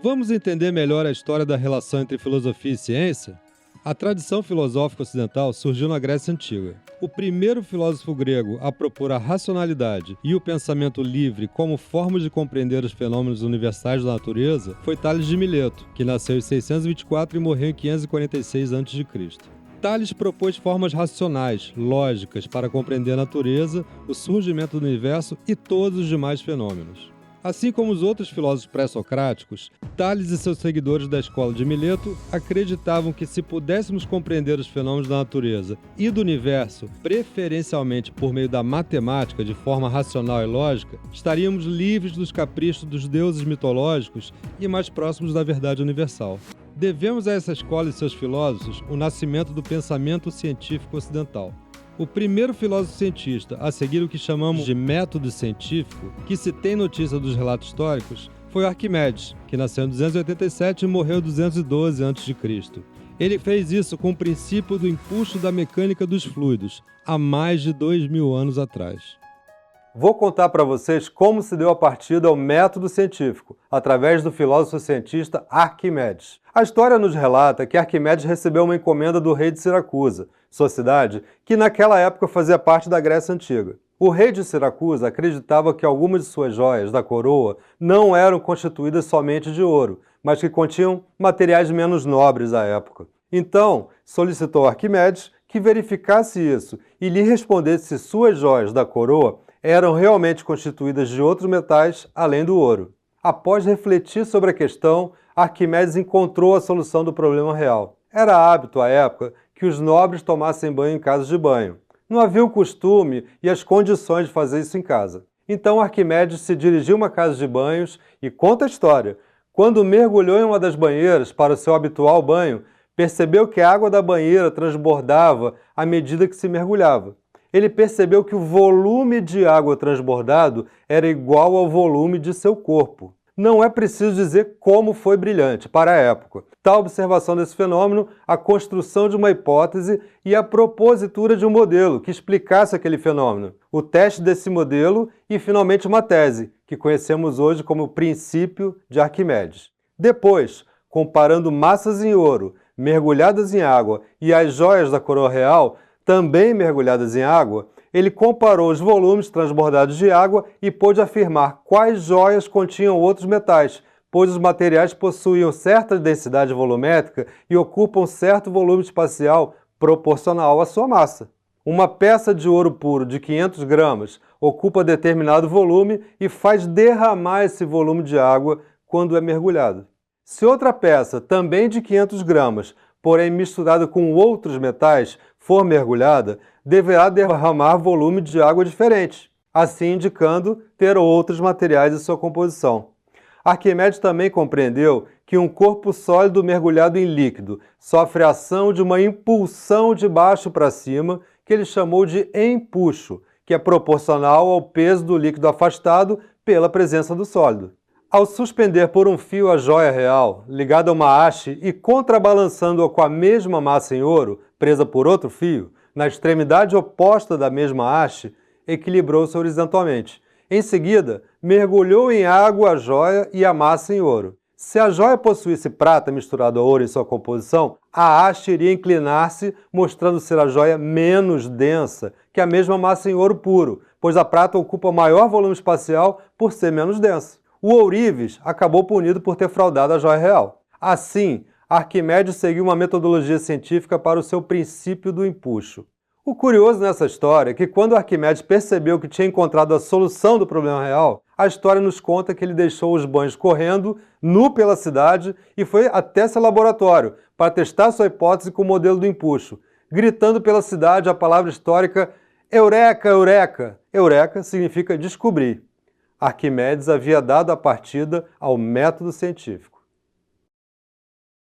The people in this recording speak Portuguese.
Vamos entender melhor a história da relação entre filosofia e ciência? A tradição filosófica ocidental surgiu na Grécia Antiga. O primeiro filósofo grego a propor a racionalidade e o pensamento livre como forma de compreender os fenômenos universais da natureza foi Tales de Mileto, que nasceu em 624 e morreu em 546 a.C. Tales propôs formas racionais, lógicas, para compreender a natureza, o surgimento do universo e todos os demais fenômenos. Assim como os outros filósofos pré-socráticos, Tales e seus seguidores da escola de Mileto acreditavam que se pudéssemos compreender os fenômenos da natureza e do universo, preferencialmente por meio da matemática de forma racional e lógica, estaríamos livres dos caprichos dos deuses mitológicos e mais próximos da verdade universal. Devemos a essa escola e seus filósofos o nascimento do pensamento científico ocidental. O primeiro filósofo cientista a seguir o que chamamos de método científico, que se tem notícia dos relatos históricos, foi Arquimedes, que nasceu em 287 e morreu em 212 a.C. Ele fez isso com o princípio do empuxo da mecânica dos fluidos, há mais de 2000 anos atrás. Vou contar para vocês como se deu a partida ao método científico, através do filósofo cientista Arquimedes. A história nos relata que Arquimedes recebeu uma encomenda do rei de Siracusa, sua cidade, que naquela época fazia parte da Grécia Antiga. O rei de Siracusa acreditava que algumas de suas joias da coroa não eram constituídas somente de ouro, mas que continham materiais menos nobres à época. Então, solicitou a Arquimedes que verificasse isso e lhe respondesse se suas joias da coroa eram realmente constituídas de outros metais além do ouro. Após refletir sobre a questão, Arquimedes encontrou a solução do problema real. Era hábito à época que os nobres tomassem banho em casas de banho. Não havia o costume e as condições de fazer isso em casa. Então Arquimedes se dirigiu a uma casa de banhos e conta a história. Quando mergulhou em uma das banheiras para o seu habitual banho, percebeu que a água da banheira transbordava à medida que se mergulhava. Ele percebeu que o volume de água transbordado era igual ao volume de seu corpo. Não é preciso dizer como foi brilhante para a época. Tal observação desse fenômeno, a construção de uma hipótese e a propositura de um modelo que explicasse aquele fenômeno, o teste desse modelo e, finalmente, uma tese, que conhecemos hoje como o princípio de Arquimedes. Depois, comparando massas em ouro, mergulhadas em água, e as joias da coroa real, também mergulhadas em água, ele comparou os volumes transbordados de água e pôde afirmar quais joias continham outros metais, pois os materiais possuíam certa densidade volumétrica e ocupam certo volume espacial proporcional à sua massa. Uma peça de ouro puro de 500 gramas ocupa determinado volume e faz derramar esse volume de água quando é mergulhado. Se outra peça, também de 500 gramas, porém misturada com outros metais, for mergulhada, deverá derramar volume de água diferente, assim indicando ter outros materiais em sua composição. Arquimedes também compreendeu que um corpo sólido mergulhado em líquido sofre a ação de uma impulsão de baixo para cima, que ele chamou de empuxo, que é proporcional ao peso do líquido afastado pela presença do sólido. Ao suspender por um fio a joia real, ligada a uma haste e contrabalançando-a com a mesma massa em ouro, presa por outro fio, na extremidade oposta da mesma haste, equilibrou-se horizontalmente. Em seguida, mergulhou em água a joia e a massa em ouro. Se a joia possuísse prata misturado a ouro em sua composição, a haste iria inclinar-se, mostrando ser a joia menos densa que a mesma massa em ouro puro, pois a prata ocupa maior volume espacial por ser menos densa. O ourives acabou punido por ter fraudado a joia real. Assim, Arquimedes seguiu uma metodologia científica para o seu princípio do empuxo. O curioso nessa história é que quando Arquimedes percebeu que tinha encontrado a solução do problema real, a história nos conta que ele deixou os banhos correndo, nu pela cidade, e foi até seu laboratório para testar sua hipótese com o modelo do empuxo, gritando pela cidade a palavra histórica Eureka, Eureka! Eureka significa descobrir. Arquimedes havia dado a partida ao método científico.